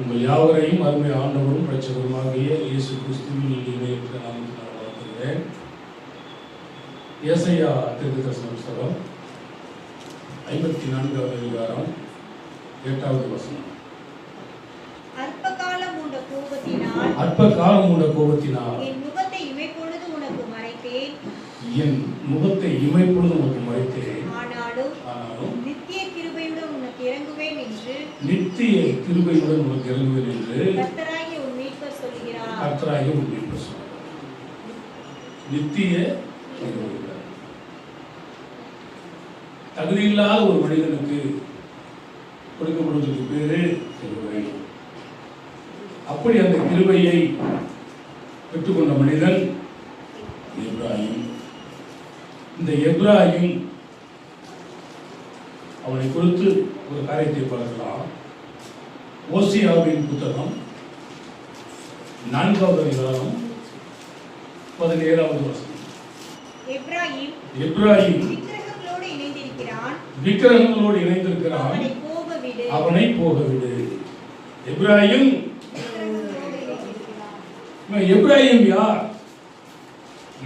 உங்கள் யாவரையும் அருமை ஆண்டவரும் இரட்சகருமாகிய இயேசு கிறிஸ்துவின் இணையற்ற நாமத்தினால் வாழ்த்துகிறேன். ஏசாயா தீர்க்கதரிசன புத்தகம் 54வது அதிகாரம் 8வது வசனம். அற்ப காலம் உண்ட கோபத்தினால் என் முகத்தை இமைப்பொழுது உனக்கு மறைத்தேன். ஆனாலும் நித்திய கிருபையுடன் உனக்கு இறங்குவேன் என்று கர்த்தராகிய உன் மீட்பர் சொல்கிறார். நித்திய கிருபை. தகுதியில்லாத ஒரு மனிதனுக்கு கொடுக்கப்படுவதற்கு பேரு கிருபை. அப்படி அந்த கிருபையை பெற்றுக்கொண்ட மனிதன் எப்ராயிம். இந்த எப்ராயிம் அவனை குறித்து ஒரு காரியத்தை பார்க்கலாம். ஓசியாவின் புத்தகம் 4வது அதிகாரம் 17வது வசனம். எப்ராயிம் விக்கிரகங்களோடு இணைந்திருக்கிறான், அவனை போகவிடு. எப்ராயிம் யார்?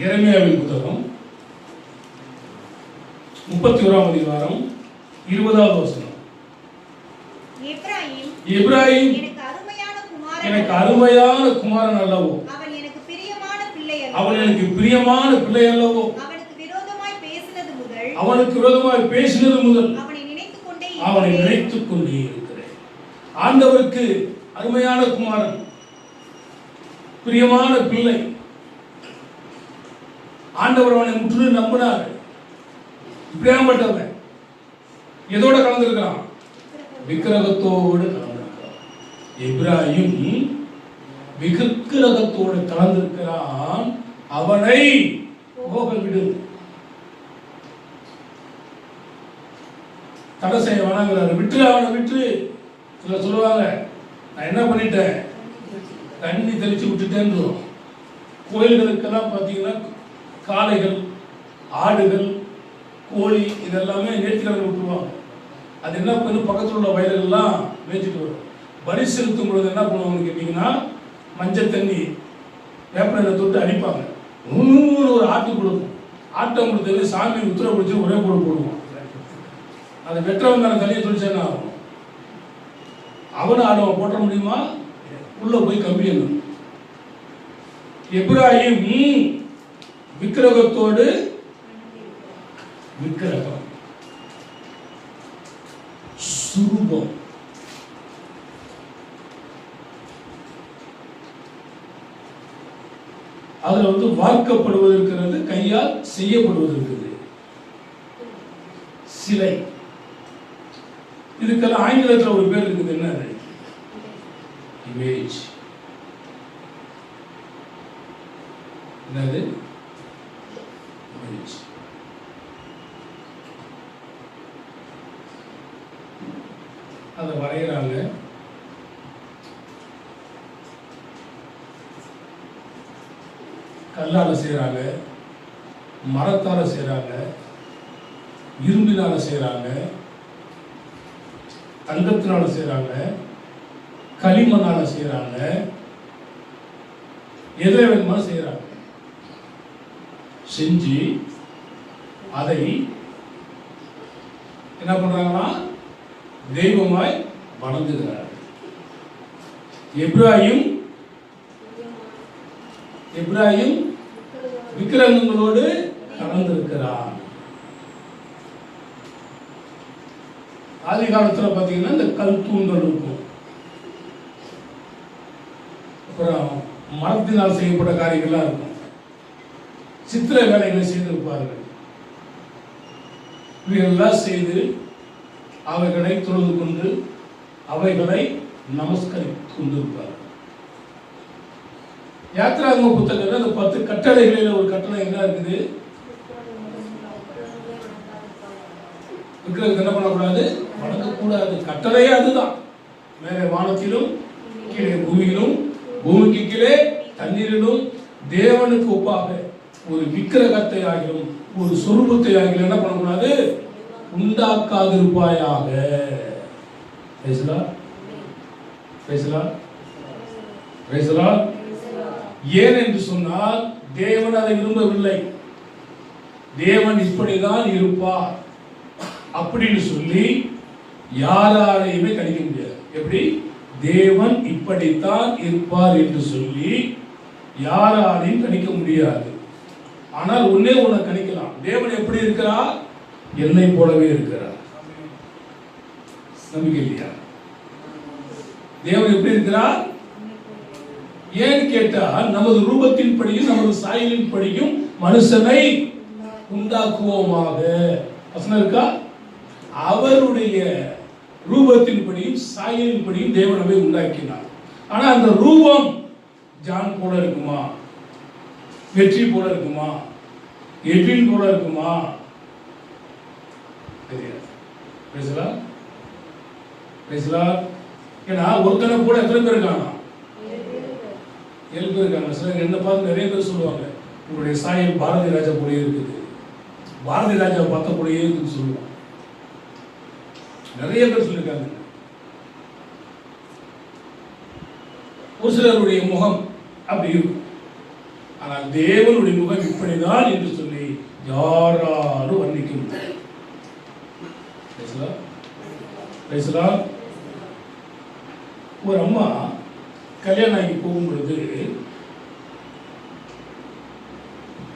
எரேமியாவின் புத்தகம் 31வது அதிகாரம் 20வது வசனம். எப்ராயிம் எனக்கு அருமையான குமாரன் அல்லவோ, அவன் எனக்கு பிரியமான பிள்ளை அல்லவோ, அவனுக்கு விரோதமாய் பேசினது முதல் அவனை நினைத்துக் கொண்டே இருக்கிறேன். ஆண்டவருக்கு அருமையான குமாரன், பிரியமான பிள்ளை. ஆண்டவர் அவனை முற்றிலும் நம்பினார். இப்படியாப்பட்டவன் எதோட கலந்திருக்கிறான்? விக்கிரகத்தோடு கலந்திருக்கிறான். எப்ராயிம் விக்கிரகத்தோடு கலந்திருக்கிறான், அவனை போகவிடு. தடை செய்ய வேணாங்கிறாரு. அவனை விட்டு சில சொல்லுவாங்க, நான் என்ன பண்ணிட்டேன், தண்ணி தெளிச்சு விட்டுட்டேன்னு. கோயில்களுக்கெல்லாம் பார்த்தீங்கன்னா காளைகள், ஆடுகள், கோழி இதெல்லாமே நேர்த்திக்கடலை விட்டுருவாங்க. அது என்ன பண்ணு, பக்கத்தில் உள்ள வயல்கள்லாம் மேய்ச்சிட்டு வரும். பலி செலுத்தும் பொழுது என்ன பண்ணுவாங்கன்னு கேட்டீங்கன்னா, மஞ்சள் தண்ணி வேப்பனை தொட்டு அடிப்பாங்க. ஒரு ஆட்டு கொடுக்கும். ஆட்டை கொடுத்தது சாமி உத்தரவு பிடிச்சி ஒரே போடு போடுவான். அதை வெற்றவன் தானே தனியை தொழிற்சா ஆகும். அவனை ஆடவன் போட்ட முடியுமா? உள்ள போய் கம்பி என்ன. எப்ராயிம் விக்கிரகத்தோடு விக்கிரகம் சுரூபம். அதுல வார்க்கப்படுவது இருக்கிறது, கையால் செய்யப்படுவது இருக்குது, சிலை. இதுக்கெல்லாம் ஆங்கிலத்தில் ஒரு பேர் இருக்குது. என்ன? இமேஜ். என்னது? இமேஜ். அதை வரைகிறாங்க. கல்லால செய்யறாங்க, மரத்தால செய்யறாங்க, இரும்பினால செய்யறாங்க, தங்கத்தினால செய்யறாங்க, களிமண்ணால செய்யறாங்க, எதை வேணுமா செய்யறாங்க. செஞ்சு அதை என்ன பண்றாங்கன்னா தெய்வமாய் வணங்குகிறார். எப்ராயிம் விக்கிரகங்களோடு கலந்திருக்கிறார். ஆதி காலத்தில் பார்த்தீங்கன்னா இந்த கல் தூண்கள் இருக்கும். அப்புறம் மரத்தினால் செய்யப்பட்ட காரியங்கள்லாம் இருக்கும். சித்திர வேலைகளை செய்திருப்பார்கள். இவைகளெல்லாம் செய்து அவைகளை தொழுது கொண்டு அவைகளை நமஸ்கரித்து கொண்டிருப்பார்கள். யாத்திராகம புத்தகத்தில் அந்த 10 கட்டளைகளில் ஒரு கட்டளை என்ன இருக்குது? விக்கிரகத்தை என்ன பண்ணக்கூடாது? வணங்கக்கூடாது. கட்டளையே அதுதான். மேலே வானத்திலும் கீழே பூமியிலும், பூமிக்கு கீழே தண்ணீரிலும் தேவனுக்கு ஒப்பாக ஒரு விக்கிரகத்தை ஆகிலும் ஒரு சொரூபத்தை ஆகிலும் என்ன பண்ணக்கூடாது? உண்டாக்காதிருப்பாயாக. ஏன் என்று சொன்னால் தேவன் அதை விரும்பவில்லை. தேவன் இப்படிதான் இருப்பார் அப்படின்னு சொல்லி யாராலையுமே கணிக்க முடியாது. எப்படி? தேவன் இப்படித்தான் இருப்பார் என்று சொல்லி யாராலையும் கணிக்க முடியாது. ஆனால் ஒன்னே ஒண்ணு கணிக்கலாம். தேவன் எப்படி இருக்கிறார்? என்னை போலவே இருக்கிறார். நம்பிக்கை இல்லையா? தேவன் எப்படி இருக்கிறார்? ஏன் கேட்டால் நமது ரூபத்தின் படியும் நமது சாயலின் படியும் மனுஷனை உண்டாக்குவோமாக. வசனம் இருக்கா? அவருடைய ரூபத்தின் படியும் சாயலின் படியும் தேவனவை உண்டாக்கினார். ஆனா அந்த ரூபம் ஜான் போல இருக்குமா? வெற்றி போல இருக்குமா? எட்வின் போல இருக்குமா? தெரியாது. ஏன்னா ஒருத்தனை கூட எத்தனை பேர் இருக்காங்க? 7 பேர் இருக்காங்க. சிலர் என்ன பார்த்து நிறைய பேர் சொல்லுவாங்க, உங்களுடைய சாயல் பாரதி ராஜா போலயே இருக்குது, பாரதி ராஜா பார்த்த போலயே இருக்குன்னு சொல்லுவாங்க. நிறைய பேர் சொல்லியிருக்காங்க. ஒரு சிலருடைய முகம் அப்படி இருக்கும். ஆனால் தேவனுடைய முகம் இப்படிதான் என்று சொல்லி யாராலும் வர்ணிக்க முடியாது. ஒரு அம்மா கல்யாணம் ஆகி போகும் பொழுது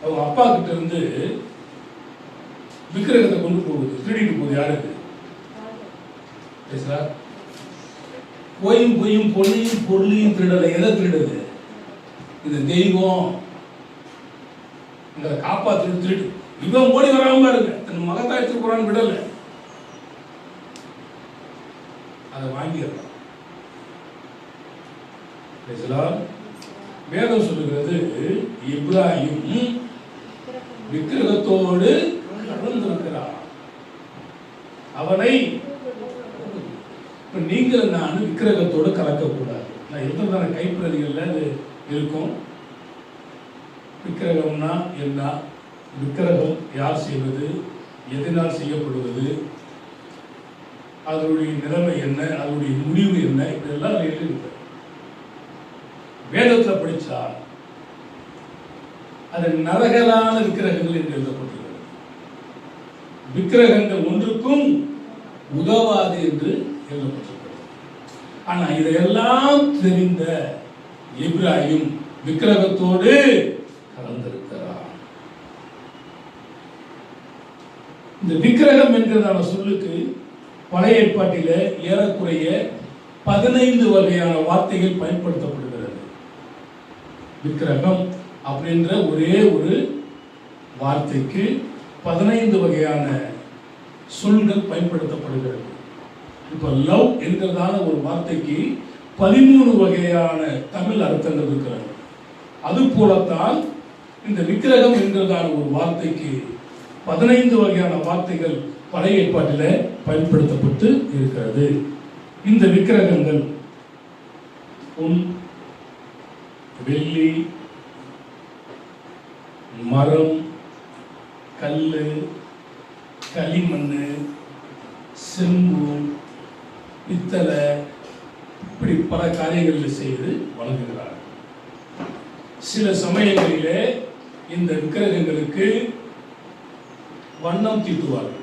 அவங்க அப்பா கிட்ட இருந்து விக்கிரகத்தை கொண்டு போகுது, திருடிட்டு போகுது. யாருக்கு? பொய்யும் பொண்ணையும் பொருளையும் திருடலை. எதை திருடுது? இது தெய்வம் எங்களை காப்பாற்று திருடு. இவன் ஓடி வராம இருக்கு, தன் மகத்தா எடுத்து போறான்னு விடல, அதை வாங்கிடலாம். வேதம் சொல்லுகிறது இப்ராஹிம் விக்கிரகத்தோடு கலந்திருக்கிறார். அவனை நீங்கள் நான் விக்கிரகத்தோடு கலக்கக்கூடாது. நான் இருக்கிறதான கைப்பிரதிகள்ல அது இருக்கும். விக்கிரகம்னா என்ன? விக்கிரகம் யார் செய்வது, எதனால் செய்யப்படுவது, அதனுடைய நிலைமை என்ன, அதனுடைய முடிவு என்ன, இப்படியெல்லாம் இருக்கு. வேதத்தில் படிச்சா அது நரகலான விக்கிரகங்கள் என்று எழுதப்பட்டுள்ளது. விக்கிரகங்கள் ஒன்றுக்கும் உதவாது என்று எழுதப்பட்டிருக்கிறது. ஆனா இதையெல்லாம் தெரிந்த இப்ராஹிம் விக்கிரகத்தோடு கலந்திருக்கிறார். இந்த விக்கிரகம் என்கிறதான சொல்லுக்கு பழைய ஏற்பாட்டில ஏறக்குறைய 15 வகையான வார்த்தைகள் பயன்படுத்தப்படுகிறது. விக்கிரகம் அப்படின்ற ஒரே ஒரு வார்த்தைக்கு 15 வகையான சொல்கள் பயன்படுத்தப்படுகிறது. இப்ப லவ் என்கிறதான ஒரு வார்த்தைக்கு 13 வகையான தமிழ் அர்த்தங்கள் இருக்கிறது. அது போலத்தான் இந்த விக்கிரகம் என்கிறதான ஒரு வார்த்தைக்கு 15 வகையான வார்த்தைகள் பழைய ஏற்பாட்டில் பயன்படுத்தப்பட்டு இருக்கிறது. இந்த விக்கிரகங்கள் பொன், வெள்ளி, மரம், கல்லு, களிமண், செம்பு, பித்தளை, இப்படி பல காரியங்களில் செய்து வழங்குகிறார். சில சமயங்களிலே இந்த விக்கிரகங்களுக்கு வண்ணம் தீட்டுவார்கள்.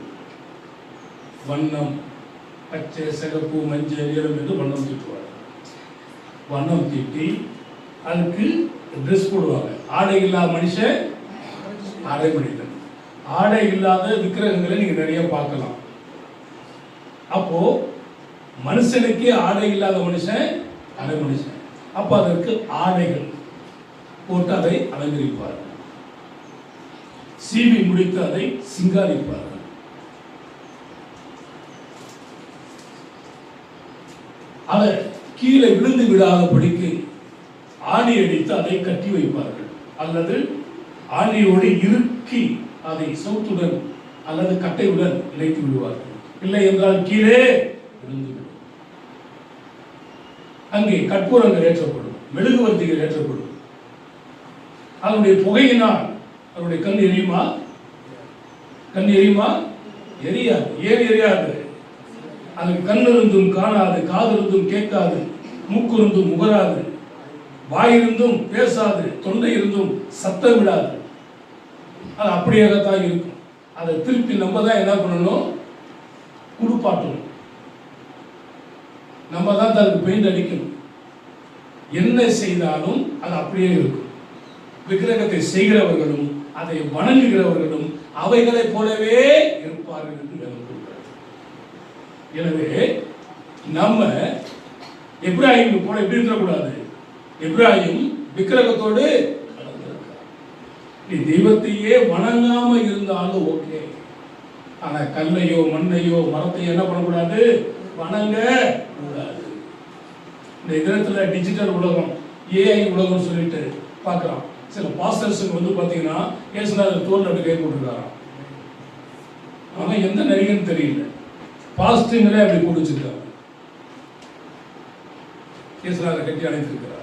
வண்ணம் பச்சை, சிகப்பு, மஞ்சள், நீலம் என்று வண்ணம் தீட்டுவார்கள். வண்ணம் தீட்டி அதுக்கு ட்ரெஸ் போடுவாங்க. ஆடை இல்லாத மனுஷன் ஆடை மனிதன். ஆடை இல்லாத விக்கிரகங்களை நீங்க நிறைய பார்க்கலாம். அப்போ மனுஷனுக்கு ஆடை இல்லாத மனுஷன் அரை மனுஷன். அப்ப அதற்கு ஆடைகள் போட்டு அதை அலங்கரிப்பார்கள். சீவி முடித்து அதை சிங்காரிப்பார்கள். அதை கீழே விழுந்து விடாதபடிக்கு ஆணி அடித்து அதை கட்டி வைப்பார்கள். அல்லது ஆணியோடு இறுக்கி அதை சவுத்துடன் அல்லது கட்டையுடன் இணைத்து விடுவார்கள். இல்லை என்றால் கீழே விழுந்துவிடும். அங்கே கற்பூரங்கள் ஏற்றப்படும், மெழுகுவர்த்திகள் ஏற்றப்படும். அதனுடைய புகையினால் அவருடைய கண் எரியுமா? கண் எரியுமா? எரியாது. ஏன் எரியாது? அது கண் இருந்தும் காணாது, காது இருந்தும் கேட்காது, மூக்கிருந்தும் முகராது, வாயிருந்தும் பேசாது, தொண்டை இருந்தும் சத்தம் விடாது. அது அப்படியாகத்தான் இருக்கும். அதை திருப்பி நம்ம தான் என்ன பண்ணணும்? குளிப்பாட்டணும். நம்ம தான் அதுக்கு பெயிண்ட் அடிக்கணும். என்ன செய்தாலும் அது அப்படியே இருக்கும். விக்கிரகத்தை செய்கிறவர்களும் அதை வணங்குகிறவர்களும் அவைகளைப் போலவே இருப்பார்கள் என்று வேதம் கூறுகிறது. எனவே நம்ம எப்ராஹிம் போல எப்படி இருக்கக்கூடாது? எப்ராஹிம் விக்கிரகத்தோடு நீ தெய்வத்தையே வணங்காம இருந்தாலும் ஓகே, ஆனா கல்லையோ மண்ணையோ மரத்தையோ என்ன பண்ணக்கூடாது? வணங்க கூடாது. இந்த தினத்துல டிஜிட்டல் உலகம், ஏஐ உலகம் சொல்லிட்டு பார்க்கலாம். சில பாஸ்டர்ஸுக்கு வந்து பாத்தீங்கன்னா இயேசுநாதர் தோல் அப்படி கை போட்டுருக்காராம். அவன் எந்த நடிகன்னு தெரியல, பாஸ்டங்களே அப்படி குடிச்சிருக்காங்க. இயேசுநாதர் கட்டி அணைத்திருக்கிறார்.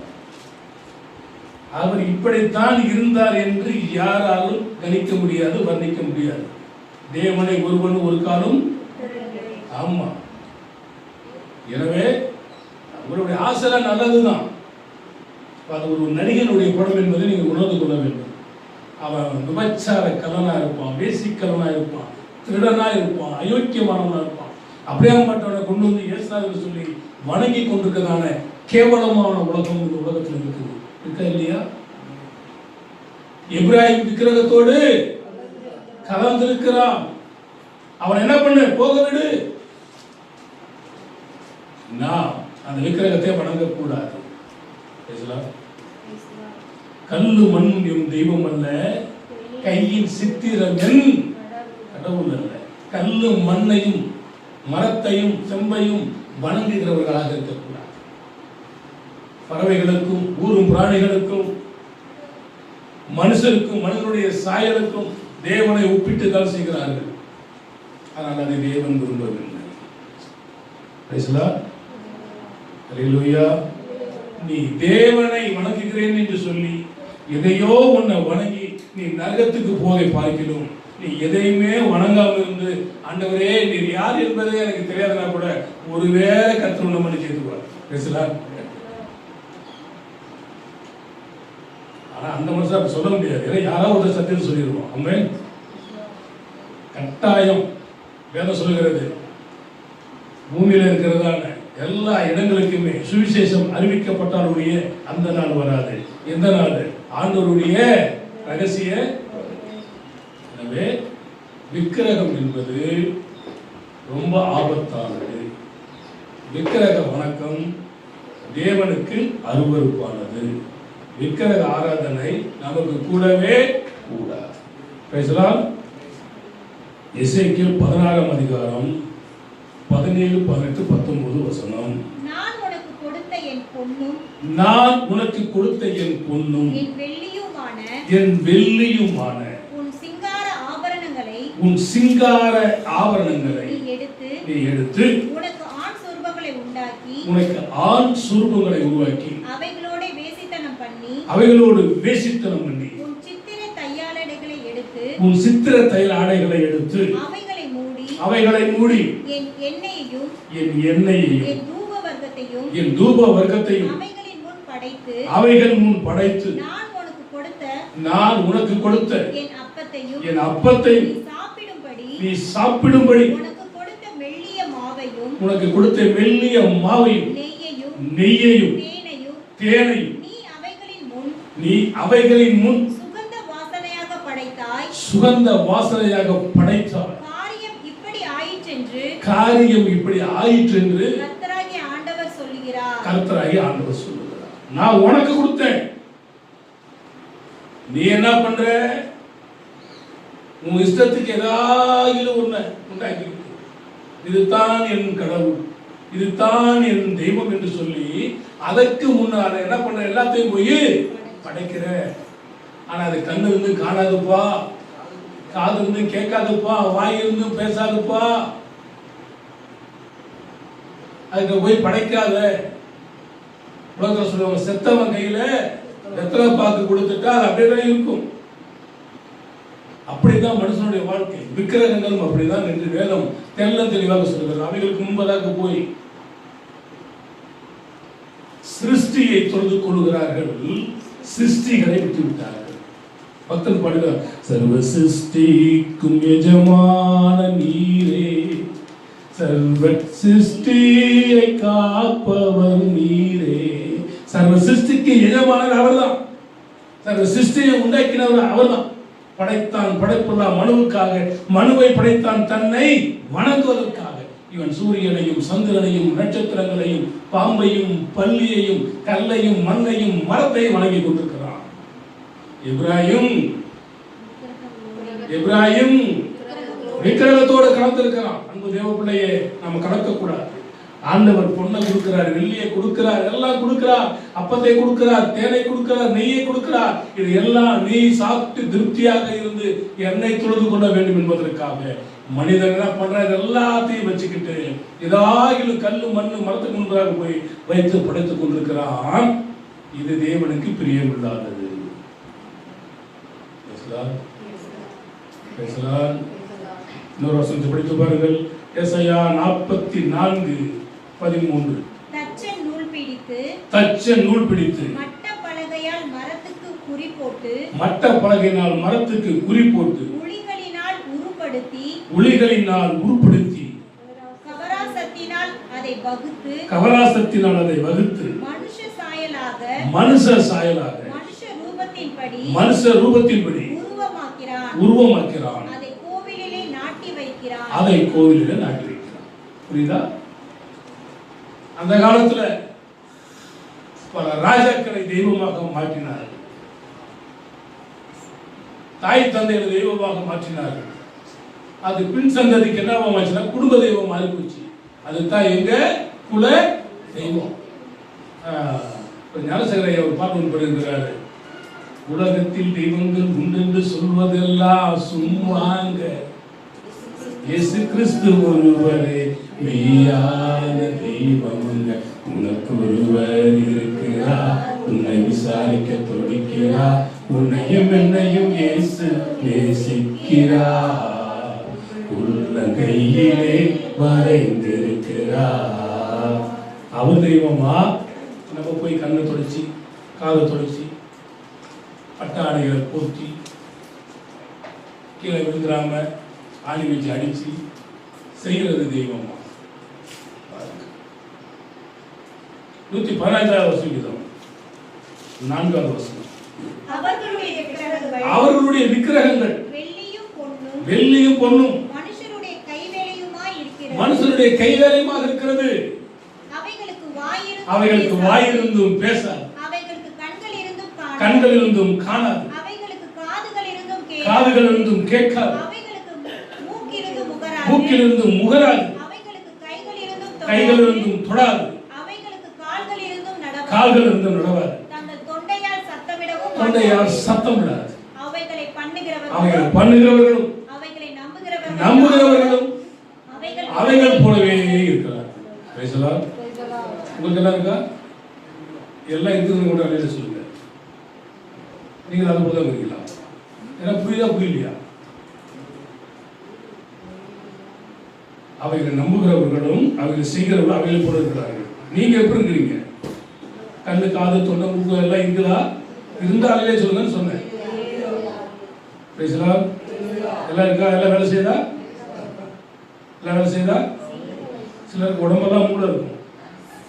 அவர் இப்படித்தான் இருந்தார் என்று யாராலும் கணிக்க முடியாது, வர்ணிக்க முடியாது. தேவனை ஒருவன் ஒரு காலம். ஆமா. எனவே உங்களுடைய ஆசை நல்லதுதான். அது ஒரு நடிகனுடைய படம் என்பதை நீங்கள் உணர்ந்து கொள்ள வேண்டும். அவன் விபச்சார கலனா இருப்பான், வேசிக்கலனா இருப்பான், திருடனா இருப்பான், அயோக்கியமானவனா இருப்பான். அப்படியாகப்பட்டவனை கொண்டு வந்து இயேசுநாதர் சொல்லி வணங்கி கொண்டிருக்கிறதான கேவலமான உலகம் இந்த உலகத்தில் இருக்குது. இருக்கா இல்லையா? எப்ராஹிம் விக்கிரகத்தோடு கலந்திருக்கிறான். அவன் என்ன பண்ணு? போக விடு. நான் அந்த விக்கிரகத்தை வணங்க கூடாது. கல்லு மண் என் தெய்வம் அல்ல, கையின் சித்திரம் என் கடவுள் அல்ல. கல்லு மண்ணையும் மரத்தையும் செம்பையும் வணங்குகிறவர்களாக இருக்கக்கூடாது. பறவைகளுக்கும் ஊரும் பிராணிகளுக்கும் மனுஷருக்கும் மனிதனுடைய சாயலுக்கும் தேவனை ஒப்பிட்டு தான் செய்கிறார்கள். ஆனால் அதை தேவன் விரும்பவில்லை. நீ தேவனை வணங்குகிறேன் என்று சொல்லி எதையோ உன்னை வணங்கி நீ நரகத்துக்கு போதை பார்க்கிறோம். நீ எதையுமே வணங்காமல் இருந்து ஆண்டவரே நீர் யார் என்பதே எனக்கு தெரியாதுன்னா கூட ஒருவேளை கர்த்தர் உன்னை மன்னிச்சு ஏற்றுக்குவார். ஆனா அந்த மனுஷன் அப்படி சொல்ல முடியாது. ஏன்னா யாராவது ஒரு சத்தியம் சொல்லிடுவோம். அவங்க கட்டாயம் வேதம் சொல்லுகிறது, பூமியில இருக்கிறதான எல்லா இடங்களுக்குமே சுவிசேஷம் அறிவிக்கப்பட்டாலுடைய அந்த நாள் வராது. எந்த நாள்? ஆண்டவருடைய ரகசிய. எனவே விக்கிரகம் என்பது ரொம்ப ஆபத்தானது. விக்கிரக வணக்கம் தேவனுக்கு அருவருப்பானது. விக்கிரக ஆராதனை நமக்கு கூடவே கூடாது. பேசலாம். எசேக்கியேல் 16ஆம் அதிகாரம் 17, 18, 19 வசனம். நான் உனக்கு கொடுத்த என் பொன்னும் என் வெள்ளியுமான உன் சிங்கார ஆபரணங்களை நீ எடுத்து உனக்கு ஆண் சுரூபங்களை உருவாக்கி அவைகளோடு வேசித்தனம் பண்ணி உன் சித்திர தைல ஆடைகளை எடுத்து அவைகளை மூடி என் எண்ணெயையும் என் தூப வர்க்கத்தையும் அவைகள் முன் படைத்து நான் உனக்கு கொடுத்த என் அப்பத்தையும் நீ சாப்பிடும்படி உனக்கு கொடுத்த மெல்லிய மாவையும் நெய்யையும் தேனையும் நீ அவைகளின் முன் சுகந்த வாசனையாக படைத்தாய். காரியம் இப்படி ஆயிற்று என்று கர்த்தராகிய ஆண்டவர் சொல்லுகிறார். நான் உனக்கு கொடுத்தேன், நீ என்ன பண்ற? உன் இஷ்டத்துக்கு ஏதாவது ஒண்ணு உண்டாக்கி, இதுதான் என் கடவுள், இதுதான் என் தெய்வம் என்று சொல்லி அதற்கு முன்னால என்ன பண்ற? எல்லாத்தையும் போய் படைக்கிற. ஆனா அது கண்ணு இருந்து காணாதுப்பா, காது இருந்து கேட்காதுப்பா, வாய் இருந்து பேசாதுப்பா, அதுக்கு போய் படைக்காத. உலகத்தில் சொல்லுவாங்க, செத்தவன் கையில வெத்தலை பாக்கு கொடுத்துட்டா அது அப்படியே இருக்கும். அப்படிதான் மனுஷனுடைய வாழ்க்கை. விக்கிரகங்களும் அப்படிதான் என்று வேதம் தெளிவாக சொல்லுகிறது. அவைகளுக்கு முன்பதாக போய் சிருஷ்டியை தொழுது கொள்கிறார்கள், சிருஷ்டிகளை விட்டு விட்டார்கள். பக்தன் பாடுகிறார், சர்வ சிருஷ்டிக்கும் எஜமான நீரே, சர்வ சிருஷ்டியை காப்பவர் நீரே. சர்வ சிருஷ்டிக்கு எஜமானர் அவர்தான், சர்வ சிருஷ்டியை உண்டாக்கினவர் அவர்தான். படைத்தான் படைப்புள்ள மனுவுக்காக, மனுவை படைத்தான் தன்னை வணங்குவதற்காக. இவன் சூரியனையும் சந்திரனையும் நட்சத்திரங்களையும் பாம்பையும் பல்லியையும் கல்லையும் மண்ணையும் மரத்தையும் வணங்கி கொண்டிருக்கிறான். இப்ராஹிம் விக்கிரகத்தோடு கலந்திருக்கிறான். அன்பு தேவ பிள்ளையே, நம்ம கலக்க கூடாது. ஆண்டவர் பொண்ணை கொடுக்கிறார், வெள்ளியை கொடுக்கிறார், எல்லாம் கொடுக்கிறார், அப்பத்தை கொடுக்கிறார், தேனை கொடுக்கிறார், நெய்யை கொடுக்கிறார். இது எல்லாம் நீ சாப்பிட்டு திருப்தியாக இருந்து என்னை தொழுது கொள்ள வேண்டும் என்பதற்காக. மனிதன் என்ன பண்ற, எல்லாத்தையும் வச்சுக்கிட்டு ஏதாகிலும் கல்லு மண்ணு மரத்துக்கு முன்பாக போய் வைத்து படைத்துக் கொண்டிருக்கிறான். இது தேவனுக்கு பிரியமில்லாதது. இன்னொரு வசனத்தை படித்து பாருங்கள். எசாயா 44:13. தச்சன் நூல் பிடித்து மட்ட பலகையால் மரத்துக்கு குறி போட்டு உளிகளினால் உருப்படுத்தி கவராசத்தினால் அதை வகுத்து மனுஷ சாயலாக மனுஷ ரூபத்தின்படி உருவமாக்கிறான். அதை கோவிலிலே நாட்டி வைக்கிறான். புரியுதா? அந்த காலத்துல பல ராஜாக்களை தெய்வமாக மாற்றினார்கள், தாய் தந்தையை தெய்வமாக மாற்றினார்கள். அது பின் சந்ததிக்கு என்ன ஆச்சுன்னா குடும்ப தெய்வம் மாறி போச்சு. அதுதான் எங்க குல தெய்வம். ஞானசேகரை ஒரு பாட்டு ஒன்று படிக்கிறாரு. உலகத்தில் தெய்வங்கள் உண்டென்று சொல்வதெல்லாம் சும்மாங்க, இயேசு கிறிஸ்து ஒருவரே மெய்யான தெய்வமுங்க. உனக்கு ஒருவர் இருக்கிறார், உன்னை விசாரிக்க துடிக்கிறார், உன்னையும் என்னையும் இயேசு நேசிக்கிறார், உள்ளங்கையிலே வரைந்திருக்கிறார். அவர் தெய்வமா? நம்ம போய் கண்ணை தொடச்சி காதை தொடச்சி பட்டாடைகளை போற்றி கீழே விழுந்துடாம ஆணி வச்சு அடிச்சு செய்கிறது தெய்வமா? 115வது வசனம் 4வது வசனம். அவர்களுடைய விக்கிரகங்கள் வெள்ளியும் பொன்னும் மனுஷருடைய கைவேலையுமாக இருக்கிறது. அவைகளுக்கு வாயிருந்தும் பேசாது, கண்கள் இருந்தும் காணாது, காதுகள் இருந்தும் கேட்காது, மூக்கிலிருந்தும் முகராது, கைகள் இருந்தும் தொடாது, கால்கள் இருந்தும் நடவாது, தொண்டையால் சத்தம் விடாது. அவைகளை பண்ணுகிறவர்களும் நம்புகிறவர்களும் அவைகள் போலவே இருக்கிறார். உங்களுக்கு எல்லாம் இருக்கா? எல்லாம் இருக்குது கூட அலையில சொல்லுங்க. நீங்கள் அதை போல இருக்கீங்களா? ஏன்னா புரியுதா புரியலையா? அவைகளை நம்புகிறவர்களும் அவைகளை செய்கிறவர்களும் அவைகளை போல இருக்கிறார்கள். நீங்க எப்படி இருக்கிறீங்க? கண்ணு காது தொண்டை மூக்கு எல்லாம் இருக்குதா? இருந்தாலே சொல்லுங்கன்னு சொன்னேன். எல்லாம் இருக்கா? எல்லாம் வேலை செய்யுதா? எல்லாம் வேலை செய்யுதா? சிலருக்கு உடம்பெல்லாம் மூளை இருக்கும்,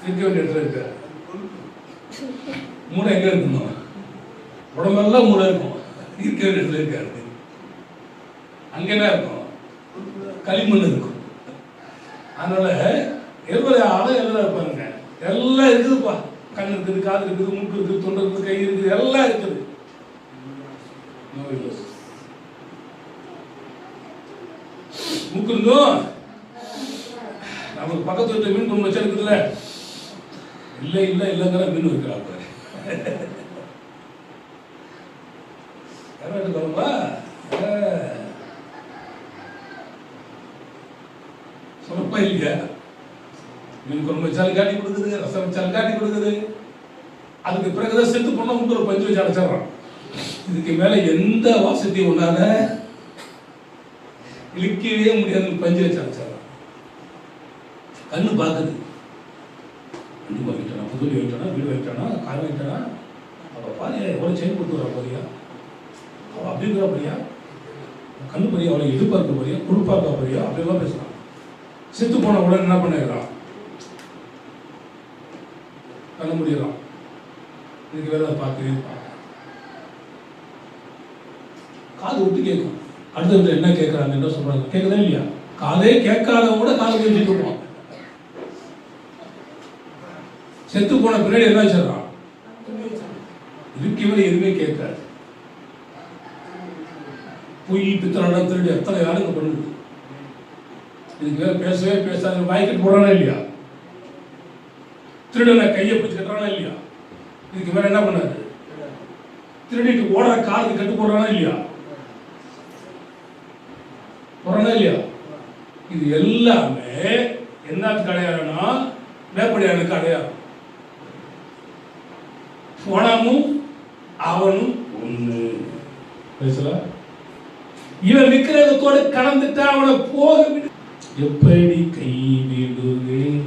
இருக்க வேண்டிய இடத்துல இருக்க. மூளை எங்க இருக்கணும்? உடம்பெல்லாம் மூளை இருக்கும், இருக்க வேண்டிய இடத்துல இருக்காரு. அங்க என்ன இருக்கும்? களிமண் இருக்கும். அதனால எவ்வளவு ஆளை எல்லாம் இருப்பாருங்க. எல்லாம் இருக்குதுப்பா. கண் இருக்குது, காது இருக்குது, மூக்கு இருக்குது, தொண்டை இருக்குது, கை இருக்குது, எல்லாம் இருக்குது. மூக்கு இருந்தும் நமக்கு பக்கத்து வீட்டு மீன் குடும்பம் வச்சா இருக்குதுல்ல, இல்லை இல்லை இல்லைங்கிற மீன் வைக்கிறாங்க. சொல்லப்பா இல்லையா? மீன் குழம்பு வச்சாலும் காட்டி கொடுக்குது, ரசம் வச்சாலும் காட்டி கொடுக்குது. அதுக்கு பிறகுதான் செத்து போனா முக்கிற பஞ்சு வச்சு அடைச்சிடறான். இதுக்கு மேல எந்த வாசத்தையும் ஒன்னால இழுக்கவே முடியாது, பஞ்சு வச்சு அடைச்சிடறான். கண்ணு பார்க்குது, வண்டி வாங்கிட்டானா, புது வாங்கிட்டானா, வீடு வாங்கிட்டானா, கார் வாங்கிட்டானா, அப்போ பாரு எவ்வளோ செயின் கொடுத்து வரா போறியா, அவள் அப்படிங்கிற போறியா, கண்ணு போறியா, அவளை எதிர்பார்க்க போறியா, கொடுப்பார்க்க போறியா, அப்படிலாம் பேசுகிறான். செத்து போன உடனே என்ன பண்ணிடுறான், கண்ண முடியலாம், இதுக்கு வேலை பார்க்கவே காது விட்டு கேட்கும். அடுத்தவங்க என்ன கேட்குறாங்க, என்ன சொல்றாங்க, கேட்குதா இல்லையா? காதே கேட்காதவங்க கூட காது கேட்டுட்டு இருப்போம். செத்து போன பின்னாடி என்ன சொல்றான், இருக்கவே எதுவுமே கேட்காது. பொய் பித்தனை திருடி எத்தனை யாருங்க பண்ணுது. இதுக்கு வேற பேசவே பேசாத வாய்க்கிட்டு போறானா இல்லையா, திருடனை கையை பிடிச்சு கட்டுறானா இல்லையா, இதுக்கு வேற என்ன பண்ணாது, திருடிட்டு ஓடுற காலுக்கு கட்டு போடுறானா இல்லையா, போறானா இல்லையா. இது எல்லாமே என்னத்துக்கு அடையாளம்னா மேப்படியானுக்கு அடையாளம். போனாமும் அவனும் ஒண்ணு பேசல. இவன் விக்கிரகத்தோடு கலந்துட்டா அவனை போக எப்படி கை விடுவேன்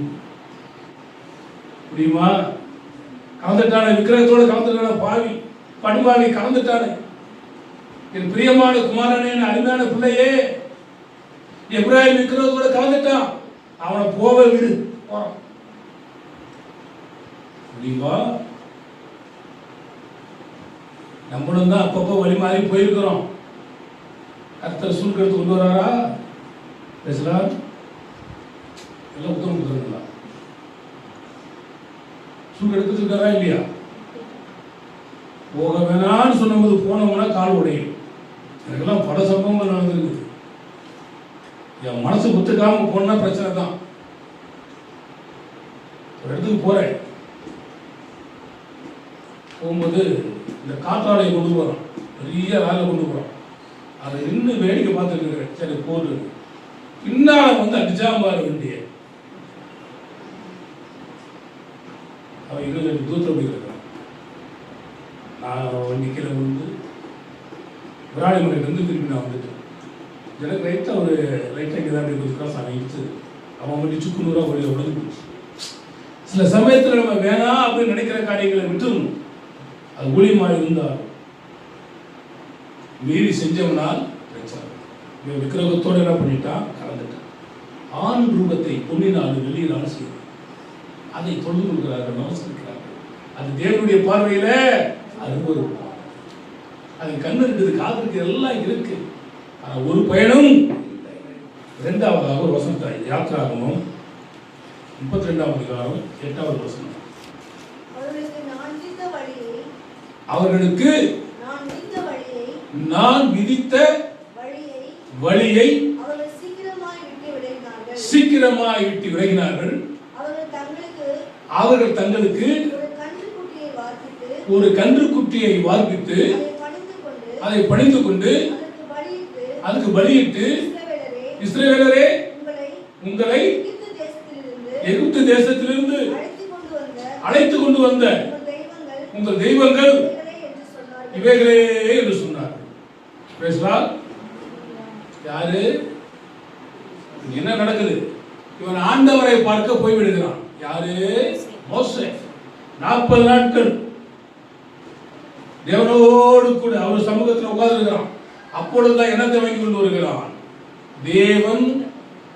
முடியுமா? கலந்துட்டான விக்கிரகத்தோடு கலந்துட்டான பாவி படுபாவி கலந்துட்டானே. என் பிரியமான குமாரனே, அருமையான பிள்ளையே, எப்ராஹிம் விக்கிரகத்தோட கலந்துட்டான், அவனை போக விடு. முடியுமா? நம்மளும் தான் அப்பப்போ வழி மாறி போயிருக்கிறோம். கர்த்தர் சுருக்கெடுத்து கொண்டு வராரா? பேசலாம் எல்லாம் உத்தரவு கொடுத்துருங்களா? சுருக்கெடுத்து இருக்காரா இல்லையா? போக வேணான்னு சொன்னபோது போனவங்கன்னா கால் உடையும். எனக்கெல்லாம் பல சம்பவங்கள் நடந்திருக்கு. என் மனசு ஒத்துக்காம போனா பிரச்சனை தான். ஒரு இடத்துக்கு போறேன், போகும்போது இந்த காற்றாலையை கொண்டு போகிறோம், பெரிய வேலை கொண்டு போகிறோம். அதை இன்னும் வேடிக்கை பார்த்துட்டு இருக்கிறேன். சரி போடு, பின்னால் வந்து அடிச்சாம்பாரு வண்டியை. அவன் 20 அடி தூரத்தில் போயிருக்கிறான். நான் வண்டி கீழே வந்து விராலிமலையிலேருந்து திரும்பி நான் வந்துட்டேன். எனக்கு ரைட்டாக ஒரு ரைட்டாக இங்கே தான் அப்படி கிராஸ் ஆகிடுச்சு. அவன் வண்டி சுக்குநூறாக வழியை உடஞ்சு போச்சு. சில சமயத்தில் நம்ம வேணாம் அப்படின்னு நினைக்கிற காரியங்களை விட்டுணும். அது ஊழியமாக இருந்தால் மீறி செஞ்சவனால் பிரச்சனை. இவன் விக்கிரகத்தோடு என்ன பண்ணிட்டான், கலந்துட்டான். ஆண் ரூபத்தை பொன்னினால் வெள்ளியினால் செய்யும், அதை தொழுது கொள்கிறார்கள், நமஸ்கரிக்கிறார்கள். அது தேவனுடைய பார்வையில அருவருப்பான். அது கண்ணு இருக்குது, காது இருக்குது, எல்லாம் இருக்கு. ஆனால் ஒரு பயனும் இல்லை. இரண்டாவதாக ஒரு வசனத்தை யாத்திராகமம் 32ஆம் அதிகாரம் 8வது வசனம். அவர்களுக்கு நான் விதித்த வழியை சீக்கிரமாய் விட்டு விலகினார்கள். அவர்கள் தங்களுக்கு ஒரு கன்றுக்குட்டியை வார்ப்பித்து அதை பணிந்து கொண்டு அதுக்கு பலியிட்டு, இஸ்ரவேலரே, உங்களை எகிப்து தேசத்திலிருந்து அழைத்து கொண்டு வந்த உங்கள் தெய்வங்கள் இவைகளே என்று சொன்னார். யாரு? என்ன நடக்குது? இவன் ஆண்டவரை பார்க்க போய்விடுகிறான். யாரு? மோசே. 40 நாட்கள் தேவனோடு கூட அவர் சமூகத்தில் உட்கார்ந்திருக்கிறான். அப்பொழுதுதான் என்னத்தை வாங்கி கொண்டு வருகிறான்? தேவன்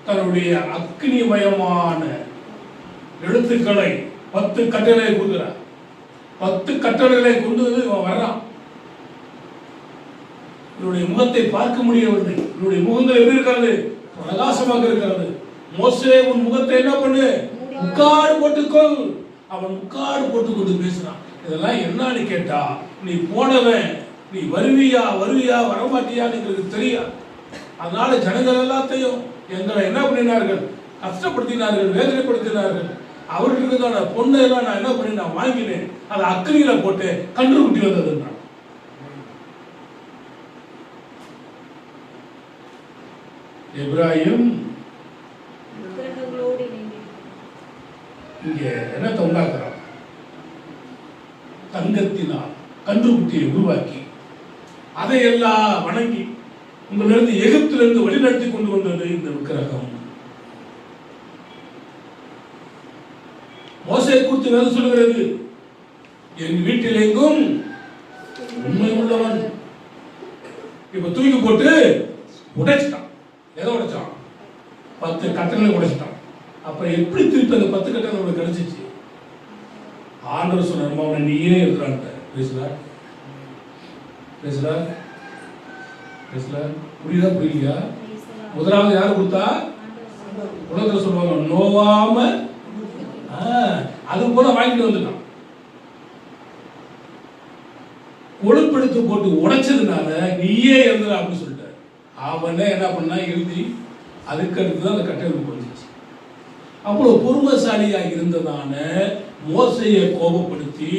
தன்னுடைய அக்னிமயமான எழுத்துக்களை 10 கட்டளை கொடுக்கிறார். 10 கட்டளைகளை கொண்டு வந்து இவன் வர்றான். இவருடைய முகத்தை பார்க்க முடியவில்லை. இவருடைய முகங்கள் எப்படி இருக்கிறது? பிரகாசமாக இருக்கிறது. மோசே, உன் முகத்தை என்ன பண்ணு? முக்காடு போட்டுக்கொள். அவன் முக்காடு போட்டுக்கொண்டு பேசுறான். இதெல்லாம் என்னன்னு கேட்டா, நீ போனவன், நீ வருவியா வரமாட்டியான்னு எங்களுக்கு தெரியாது. அதனால ஜனங்கள் எல்லாத்தையும் எங்களை என்ன பண்ணினார்கள்? கஷ்டப்படுத்தினார்கள், வேதனைப்படுத்தினார்கள். அவர்களுக்கு பொண்ணு எல்லாம் நான் என்ன பண்ணி நான் வாங்கினேன், அதை அக்னியில போட்டு கன்று குட்டி வந்ததுன்றான். எப்ராஹிம் இங்க என்னத்தை உண்டாக்குறான்? தங்கத்தினால் கன்றுக்குட்டியை உருவாக்கி அதையெல்லாம் வணங்கி உங்களிருந்து எகிப்திலிருந்து வழிநடத்தி கொண்டு வந்தது இந்த விக்கிரகம். மோசே குறித்து குறித்து வேதம் சொல்லுகிறது, என் வீட்டில் எங்கும் உண்மை உள்ளவன். இப்ப தூக்கி போட்டு உடைச்சிட்டான். எதை உடைச்சான்? 10 கட்டளை உடைச்சிட்டான். அப்புறம் எப்படி திருப்பி அந்த 10 கட்டளை உனக்கு கிடைச்சிச்சு? ஆண்டவர் சொன்னார், அவனை நீயே எழுதுறான்ட்ட. புரியுதா புரியலையா? முதலாவது யாரு கொடுத்தா? உலகத்தில் சொல்லுவாங்க நோவாம, அது போல வாங்கிட்டு வந்துட்டான். கொழுப்பெடுத்து போட்டு உடைச்சதுனால நீயே எழுதுற அப்படின்னு சொல்லிட்டாரு. அவனே என்ன பண்ணா எழுதி அதுக்கு அடுத்துதான் அந்த கட்டளை போட்டுச்சு. அவ்வளவு பொறுமைசாலியா இருந்ததான மோசையை கோபப்படுத்தி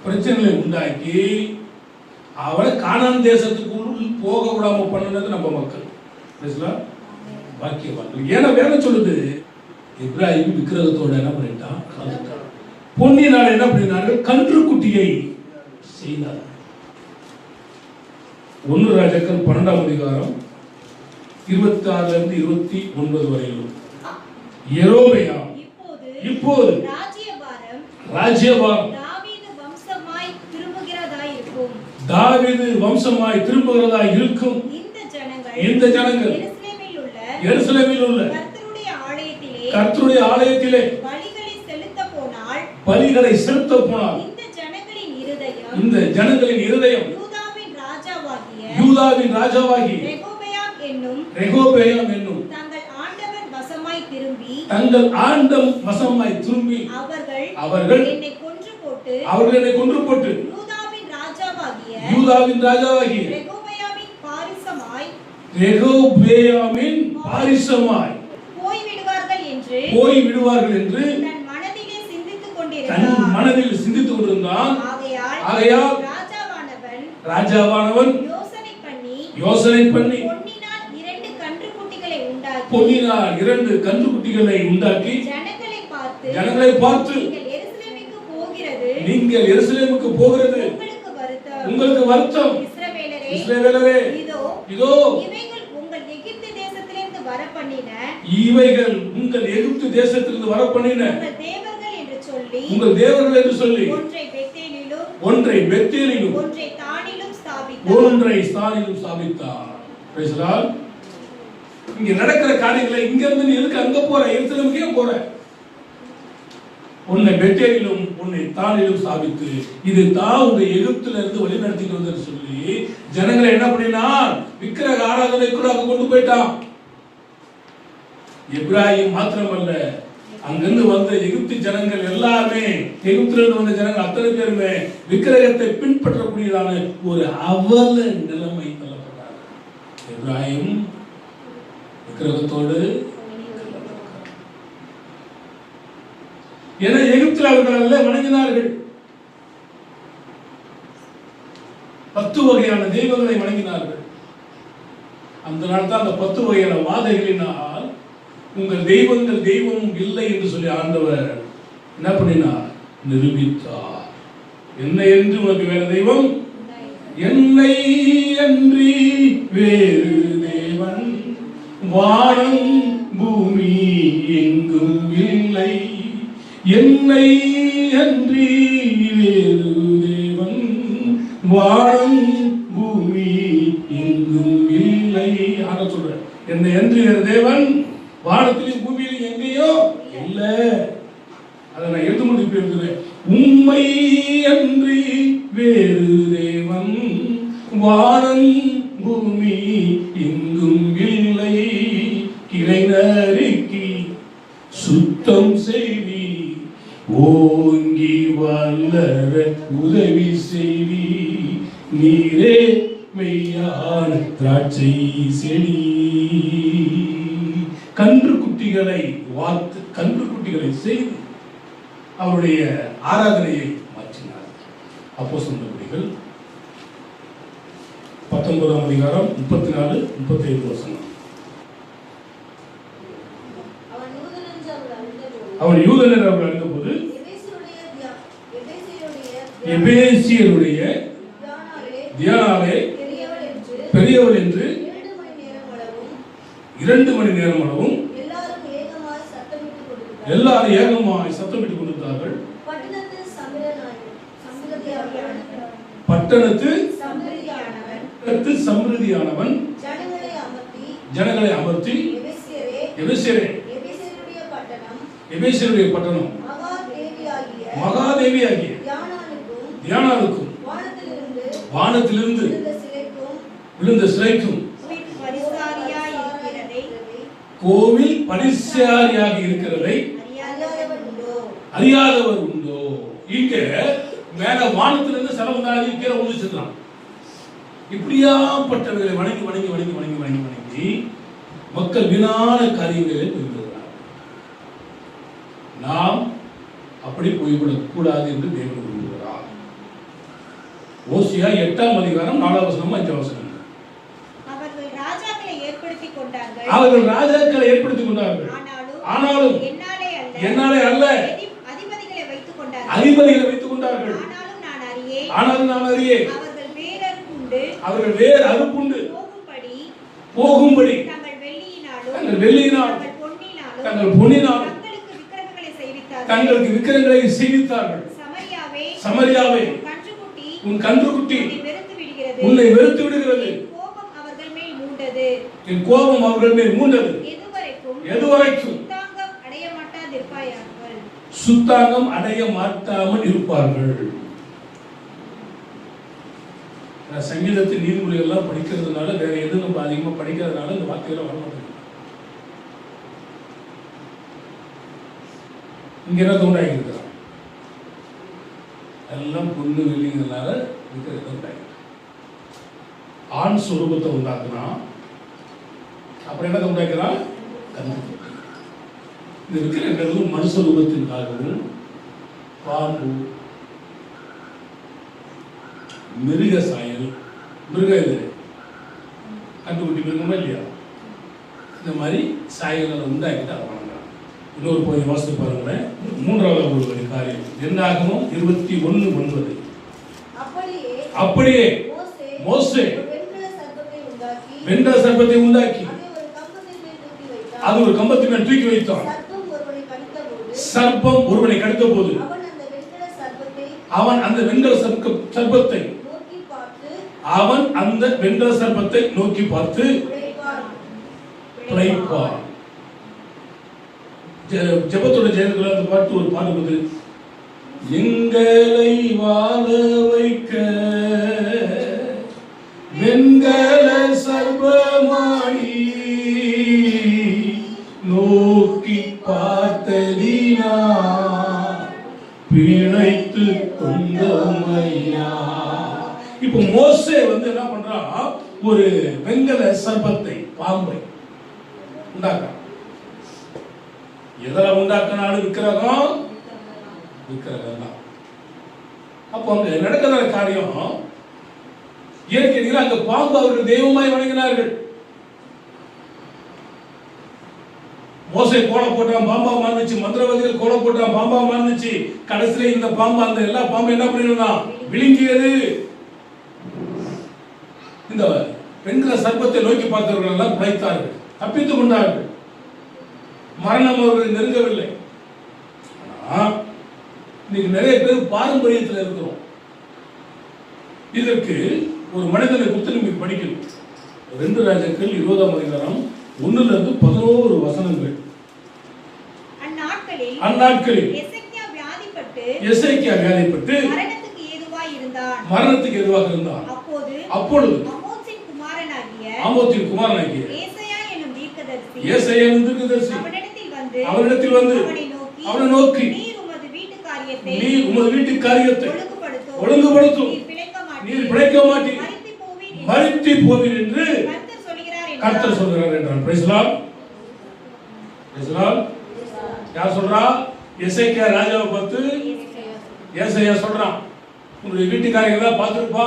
பிரச்சனைகளை உண்டாக்கி அவளை கானான் தேசத்துக்குள் போக விடாம பண்ணது நம்ம மக்கள். பாக்கியவான்கள். ஏன்னா வேலை சொல்லுது, இப்ராஹிம் விக்கிரகத்தோட என்ன பண்ணிட்டான்? பொன்னினால் என்ன பண்ணினார்கள்? கன்றுக்குட்டியை செய்தார். 1 ராஜாக்கள் 12ஆம் அதிகாரம் 26 இருந்து 29 வரையிலும். யெரொபெயாம் இப்போது ராஜ்யபாரம் தாவீது வம்சமாய் திரும்புகிறதாய் இருக்கும். இந்த ஜனங்கள் எருசலேமில் உள்ள கர்த்தருடைய ஆலயத்திலே பலிகளை செலுத்த போனால் இந்த ஜனங்களின் இருதயம் யூதாவின் ராஜாவாகி ரெகோபெயாம் என்னும் தங்கள் ஆண்டவன் வசமாய் திரும்பி அவர்கள் என்னை கொன்று போட்டு யூதாவின் ராஜாவாகிய ரெகோபெயாமின் பாரிசமாய் போய் விடுவார்கள் என்று தன் மனதில் சிந்தித்துக் கொண்டிருந்தான். ஆகையால் ராஜாவானவன் யோசனை பண்ணி பொன்னினால் 2 கன்றுக்குட்டிகளை உண்டாக்கி ஜனங்களை பார்த்து, நீங்கள் எருசலேமுக்கு போகிறது உங்களுக்கு வருத்தம். இஸ்ரவேலரே, இதோ இவைகள் உங்கள் எகிப்து தேசத்திலிருந்து வரப்பண்ணின உங்கள் தேவர்கள் என்று சொல்லி ஒன்றை பெத்தேலிலும் ஒன்றை ஸ்தானிலும் ஸ்தாபித்தார். இங்க நடக்கிற காரியங்களை இங்க இருந்து நீ எதுக்கு அங்க போற? எருசலேமுக்கே போற. உன்னை பெத்தேலிலும் உன்னை தானிலும் ஸ்தாபித்து இது தான் உங்க எகிப்துல இருந்து வழி நடத்திட்டு வந்து சொல்லி ஜனங்களை என்ன பண்ணினான்? விக்கிரக ஆராதனைக்குள்ளாக கொண்டு போயிட்டான். இப்ராஹிம் மாத்திரமல்ல, அங்கிருந்து வந்த எகிப்து ஜனங்கள் எல்லாமே, எகிப்துல இருந்து வந்த ஜனங்கள் அத்தனை பேருமே விக்கிரகத்தை பின்பற்றக்கூடியதான ஒரு அவல நிலைமை தள்ளப்பட்டார்கள். இப்ராஹிம் விக்கிரகத்தோடு என எகிப்தில் அவர்கள் அல்ல வணங்கினார்கள். 10 வகையான தெய்வங்களை வணங்கினார்கள். அந்த நாள் தான் அந்த 10 வகையான வாதைகளினால் உங்கள் தெய்வங்கள் தெய்வமும் இல்லை என்று சொல்லி ஆண்டவர் என்ன பண்ணினார்? நிரூபித்தார். என்ன என்று உனக்கு வேற தெய்வம்? என்னை அன்றி வேறு தேவன் வானம் பூமி எங்கும் இல்லை. என்னை அன்றி வேறு தேவன் வானம் பூமி எங்கும் இல்லை. ஆனா சொல்ற, என்னை அன்றி வேறு தேவன் வானத்திலும் பூமியிலும் எங்கேயோ இல்ல. அதை நான் எழுத முடிவு. உம்மை அன்றி வேறு தேவன் வானம் பூமி எங்கும் இல்லை. கிளை நறுக்கி சுத்தம் செய்தி ஓங்கி வளர உதவி செய்தி. நீரே மெய்யான திராட்சை செடி. கன்றுக்குட்டிகளை வார்த்து கன்றுக்குட்டிகளை செய்து அவருடைய ஆராதனையை மாற்றினார். அப்போஸ்தலர் நடவடிக்கைகள் 19ஆம் அதிகாரம் 34-35 வசனம். அவன் யூதன் என்று அவர் அறிந்தபோது எபேசியருடைய தியானாலே பெரியவர் என்று 2 மணி நேரம் அளவும் எல்லாரும் ஏகமாய் சத்தமிட்டுக் கொண்டிருந்தார்கள். பட்டணத்து சம்பிரதியானவன் ஜனங்களை அமர்த்தி எபேசியருடைய பட்டணம் மகாதேவியாகிய தியானாளுக்கும் வானத்திலிருந்து விழுந்த சிலைக்கும் கோவில் பரிசாரியாக இருக்கிறதை அறியாதவர் உண்டோ? இங்க மேல வானத்திலிருந்து சரவந்தாரி கீழே உதிச்சிடலாம். இப்படியாப்பட்டவர்களை வணங்கி வணங்கி வணங்கி வணங்கி வணங்கி வணங்கி மக்கள் வீணான காரியங்களை போய்விடுகிறார். நாம் அப்படி போய்விடக் கூடாது என்று தேவன் விரும்புகிறார். ஓசியா 8ஆம் அதிகாரம் 4ஆம் வசனம் 5ஆம் வசனம். அவர்கள் ராஜாக்களை ஏற்படுத்திக் கொண்டார்கள். ஆனாலும் என்னாலே அல்ல, அதிபதிகளை வைத்துக் கொண்டார்கள். ஆனாலும் நான் அறியேன், அவர்கள் வேறு அறுப்புண்டு போகும்படி தங்கள் வெள்ளியினால் தங்கள் பொன்னினால் தங்களுக்கு விக்கிரகங்களை செய்வித்தார்கள். சமரியாவே, உன் கன்றுக்குட்டி உன்னை வெறுத்து விடுகிறது. என் கோபம் அவர்கள் மேல் மூண்டது. எதுவரைக்கும் சுத்தாங்கம் அடைய மாட்டாமல் இருப்பார்கள். சங்கீதத்தின் நீதிமொழிகள் எல்லாம் படிக்கிறதுனால, வேற எதுவும் நம்ம அதிகமா படிக்கிறதுனால இந்த வார்த்தைகளை வரமாட்டேங்குது. இங்க என்ன உண்டாகி இருக்கிறான்? எல்லாம் பொண்ணு வெள்ளிங்கிறதுனால இருக்கிறது உண்டாகி. ஆண் சுரூபத்தை உண்டாக்குனா அப்புறம் என்னதை உண்டாக்குறான்? கன்றுக்குட்டி. இந்த விக்கிரகங்களும் மனுஷ ரூபத்திற்காகவும் பாம்பு, மிருக சாயல், மிருக இது கண்டுபிடி மிருகமா இல்லையா, இந்த மாதிரி சாயல்களை உண்டாக்கிட்டு அதை வணங்குறாங்க. இன்னொரு போய் வாசித்து பாருங்களேன். 3வது ஒரு காரியம் என்னாகமும் 21:9. அப்படியே மோசே வெண்கல சர்ப்பத்தை உண்டாக்கி அது ஒரு கம்பத்தின் மேல் தூக்கி வைத்தான். சர்ப்பம் ஒருவனை கடித்த போது அவன் அந்த வெண்கல சர்ப்பத்தை நோக்கி பார்த்து பிழைப்பான். ஜெபத்தோட ஜெயத்துல அந்த பாட்டு ஒரு பாடுவது, எங்களை வாழ வைக்க வெண்கல சர்ப்பமாயி நோக்கி பார்த்ததினா பிழைத்து கொண்டோமையா. இப்போ மோசே என்ன பண்றான்? ஒரு வெண்கல சர்ப்பத்தை, பாம்பை உண்டாக்க. எதில் உண்டாக்கினாலும் விக்கிரகம் தான். அப்போ அங்க நடக்கிற காரியம் இயற்கையில் அங்க பாம்பு அவர்கள் தெய்வமாய் வணங்கினார்கள். மோசே கோலம் போட்டான், பாம்பா மாறுச்சு. மந்திரவாதிகள் கோலம் போட்டான், பாம்பா மாறுச்சு. கடைசியில இந்த பாம்பு அந்த எல்லா பாம்பு என்ன பண்ணிருந்தான்? விழுங்கியது. இந்த பெண்கள சர்ப்பத்தை நோக்கி பார்த்தவர்கள் எல்லாம் பிழைத்தார்கள், தப்பித்துக் கொண்டார்கள். மரணம் அவர்கள் நெருங்கவில்லை. இன்னைக்கு நிறைய பேர் பாரம்பரியத்தில் இருக்கிறோம். இதற்கு ஒரு மனிதனை குறித்து நீங்க படிக்கணும். 2 ராஜாக்கள் 20ஆம் அதிகாரம் 1 to 11 வசனங்கள். அந்நாட்களில் எசேக்கியா வியாதிப்பட்டு மரணத்துக்கு ஏதுவாக இருந்தான். அப்பொழுது ஆமோத்தின் குமாரனாகிய ஏசாயா என்னும் தீர்க்கதரிசி அவனிடத்தில் வந்து அவனை நோக்கி, நீர் உமது வீட்டு காரியத்தை ஒழுங்குபடுத்தும், நீர் பிழைக்க மாட்டீர், மரித்து போவீர் என்று கர்த்தர் சொல்கிறார் என்றார். Praise the Lord. Praise the Lord. யார் சொல்றா? எசேக்கியா ராஜாவை பார்த்து ஏசாயா சொல்றான், உங்களுடைய வீட்டுக்காரங்க பார்த்துருப்பா,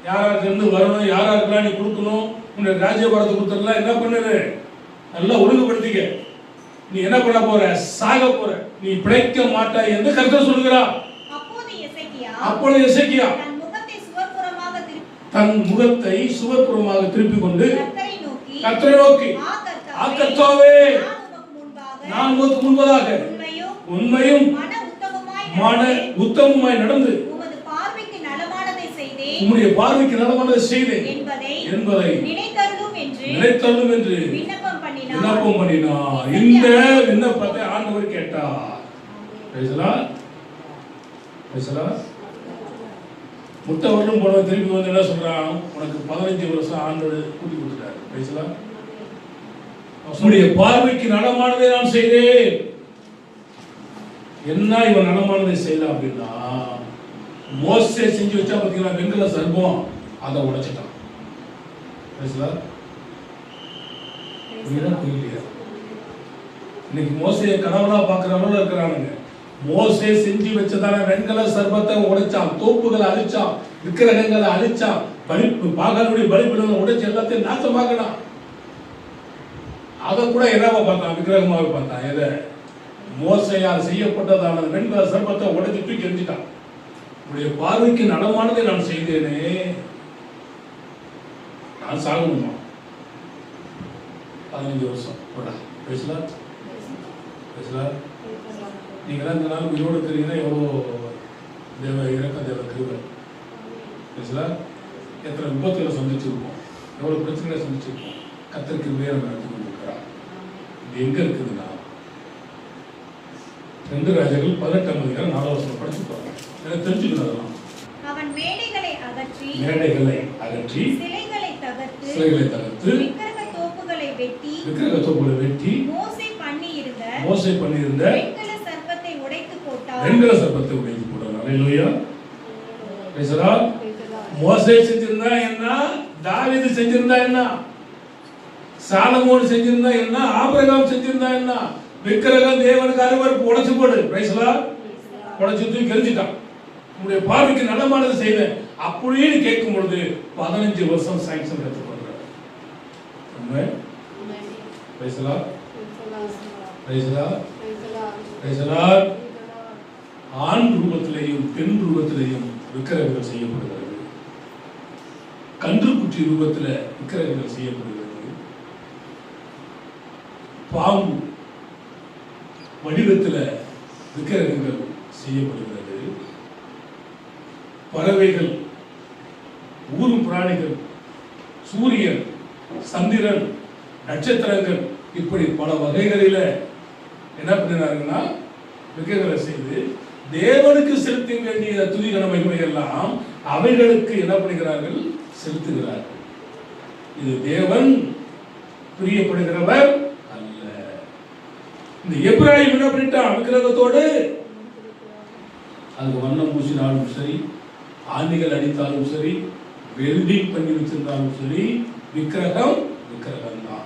யாராருக்கு இருந்து வரணும், யாராருக்கெல்லாம் நீ கொடுக்கணும், உன்னுடைய ராஜ்யபாரத்தை கொடுத்துடலாம், என்ன பண்ணுது நல்லா ஒழுங்குபடுத்திக்க. நீ என்ன பண்ண போற? சாக போற, நீ பிழைக்க மாட்டாய் என்று கர்த்தர் சொல்கிறார். அப்பொழுது எசேக்கியா தன் முகத்தை சுவர்புறமாக திருப்பிக் கொண்டு கர்த்தரை நோக்கி, கர்த்தாவே, நான் உமக்கு முன்பதாக உண்மையும் மன உத்தமமாய் நடந்து உம்முடைய பார்வைக்கு நலமானதை செய்தேன் என்பதை நினைத்தருளும் என்று விண்ணப்பம் பண்ணினார். இந்த விண்ணப்பத்தை ஆண்டவர் கேட்டார். முட்டை வருடம் போன திருப்பி வந்து என்ன சொல்றான், உனக்கு 15 வருஷம் ஆண்டவர் கூட்டி கொடுத்துட்டாரு. பேசலாம். உன்னுடைய பார்வைக்கு நலமானதை நான் செய்தேன். என்ன இவன் நலமானதை செய்யலாம் அப்படின்னா, மோசே செஞ்சு வச்சா பார்த்தீங்கன்னா வெண்கல சர்பம், அதை உடைச்சிட்டான். பேசலாம். இன்னைக்கு மோசையை கடவுளா பார்க்கிறவங்க இருக்கிறானுங்க. மோசே செஞ்சு வச்சதான வெண்கல சர்பத்தை உடைச்சான், தோப்புகளை அழிச்சான், விக்கிரகங்களை அழிச்சான், பாகனுடைய பலிபீடங்களை உடைச்சு எல்லாத்தையும் நாசமாக்கினான். அதை கூட என்னவா பார்த்தான், விக்கிரகமாக பார்த்தான். எதை? மோசையால் செய்யப்பட்டதான வெண்கல சர்பத்தை உடைச்சு தூக்கி எரிஞ்சிட்டான். உடைய பார்வைக்கு நலமானதை நான் செய்தேனே, நான் சாகணுமா? 15 வருஷம் பேசலாம். நீங்களாம் இந்த நாள் உயிரோடு இருக்கிறீங்கன்னா எவ்வளோ தேவ இறக்க தேவ கிருபை. பேசலாம். எத்தனை விபத்துகளை சந்திச்சிருப்போம், எவ்வளோ பிரச்சனைகளை சந்திச்சிருப்போம். கர்த்தருக்கு வேற நடத்தி கொண்டிருக்கிறார். இது எங்க இருக்குதுன்னா 2 ராஜாக்கள் 18ஆம் அதிகாரம் 4ஆம் வசனம் படிச்சு பாருங்க. எனக்கு தெரிஞ்சுக்கணும். அவன் மேடைகளை அகற்றி சிலைகளை தகர்த்து விக்கிரக தோப்புகளை வெட்டி மோசே பண்ணியிருந்த வெண்கல சர்ப்பத்தை உடைத்து போட்டார். அல்லேலூயா. பேசலாம். மோசே செஞ்சிருந்தா என்ன, தாவீது செஞ்சிருந்தா என்ன, சாலமோன் செஞ்சிருந்தா என்ன, ஆபிரகாம் செஞ்சிருந்தா என்ன, விக்கிரகம் தேவனுக்கு அருவருப்பு, உடைச்சு போடு. பேசலாம். உடைச்சு தூக்கி எரிஞ்சிட்டான். உங்களுடைய பார்வைக்கு நலமானது செய்வேன் அப்படின்னு கேட்கும் பொழுது 15 வருஷம் சாங்ஷன் கற்றுக்கொள்றாரு. பேசலாம். ஆண் ரூபத்திலேயும் பெண் ரூபத்திலேயும் விக்கிரகங்கள் செய்யப்படுகிறது. கன்றுக்குட்டி ரூபத்தில் விக்கிரகங்கள் செய்யப்படுகிறது. பாம்பு வடிவத்தில் விக்கிரகங்கள் செய்யப்படுகிறது. பறவைகள், ஊரும் பிராணிகள், சூரியன், சந்திரன், நட்சத்திரங்கள், இப்படி பல வகைகளில் என்ன பண்ணினாருன்னா விக்கிரகங்களை செய்து தேவனுக்கு செலுத்த வேண்டிய துதி கடமைகளை எல்லாம் அவைகளுக்கு என்ன பண்ணுகிறார்கள், செலுத்துகிறார்கள். இது தேவன் பிரியப்படுகிறவர் அல்ல. இந்த எப்ராஹிம் என்ன பண்ணிட்டான், விக்கிரகத்தோடு அதுக்கு வண்ணம் பூசினாலும் சரி, ஆணிகள் அடித்தாலும் சரி, வெல்டிங் பண்ணி வச்சிருந்தாலும் சரி, விக்கிரகம் தான்.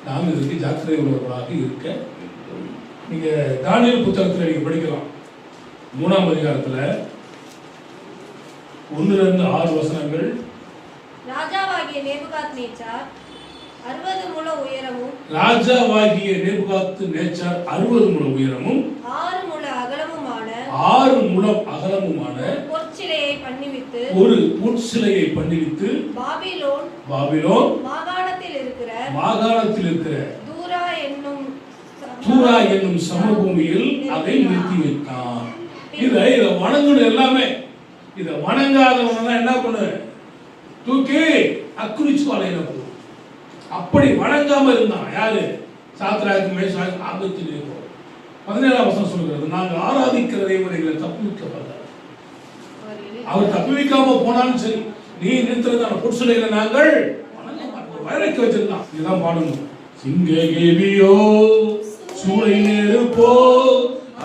நாம் இதற்கு ஜாக்கிரதை உள்ளவர்களாக இருக்க வேண்டும். நீங்க தானியேல் புத்தகத்தில் நீங்க படிக்கலாம். 3ஆம் அதிகாரத்தில் 1-6 வசனங்கள். ராஜாவாகிய நேபுகாத்நேச்சார் 60 முழ உயரமும் 60 முழ உயரமும் 6 முழ அகலமுமான பொற்சிலையை பண்ணிவித்து பாபிலோன் மாகாணத்தில் இருக்கிற தூரா என்னும் சமபூமியில் அதை நிறுத்தி வைத்தான். இதை வணங்கணும். எல்லாமே இதை வணங்காதவன் என்ன பண்ணு, தூக்கி அக்குனிச்சுவாலையில போ. அப்படி வணங்காம இருந்தான். யாரு? Shadrach, Meshach, Abednego. 17ஆம் வசனம் சொல்கிறது, நாங்கள் ஆராதிக்கிற தேவனைகளை தப்புவிக்கப்பட்டார். அவர் தப்புவிக்காம போனாலும் சரி, நீ நிறுத்துறதான பொற்சிலைகளை நாங்கள் வரைக்க வச்சிருந்தான். இதுதான் பாடணும். சிங்கேவியோ சூளை நெருப்போ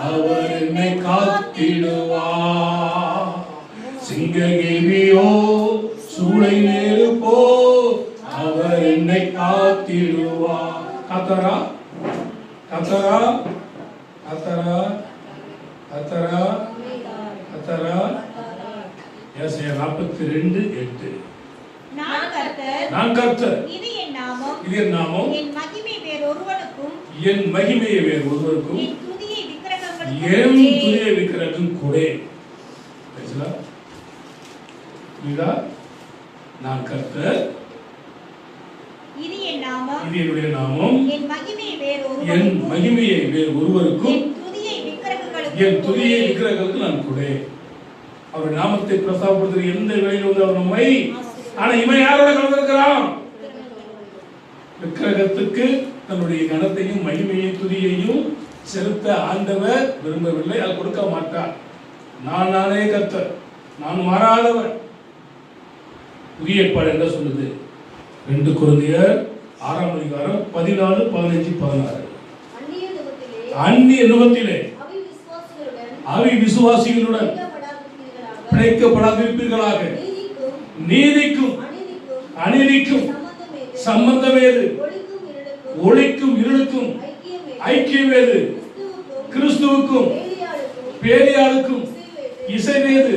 அவர் என்னை காத்திடுவார். சிங்கேவியோ சூளை நெருப்போ அவர் என்னை காத்திடுவார். காத்தாரா காத்தாரா காத்தாரா காத்தாரா காத்தாரா. ஏசாயா 42:8. நான் கர்த்தர், இது என் நாமம், என் மகிமையை வேறொருவனுக்கும், என் துதியை விக்கிரகம் கொடே. நான் கர்த்தர், இது என்னுடைய நாமம், என் மகிமையை வேறு ஒருவருக்கும், என் துதியை விக்கிரகங்களுக்கு நான் கொடே. அவருடைய நாமத்தை பிரஸ்தாபப்படுத்துகிற எந்த வேளையிலும் வந்து அவர் நம்மை, ஆனா இவன் யாரோட கலந்திருக்கிறான்? விக்கிரகத்துக்கு தன்னுடைய கனத்தையும் மகிமையை துதியையும் செலுத்த ஆண்டவர் விரும்பவில்லை. அது கொடுக்க மாட்டார். நானே கர்த்தர், நான் மாறாதவர். புதிய ஏற்பாடு என்ன சொல்லுது? 2 கொரிந்தியர் 6ஆம் அதிகாரம் 14, 15, 16. அந்நிய நுகத்திலே அவி விசுவாசிகளுடன் பிணைக்கப்படாதிருப்பீர்களாக. நீதிக்கும் அநீதிக்கும் சம்பந்தமேது? ஒளிக்கும் இருளுக்கும் ஐக்கியமேது? கிறிஸ்துவுக்கும் பேலியாளுக்கும் இசைவேது?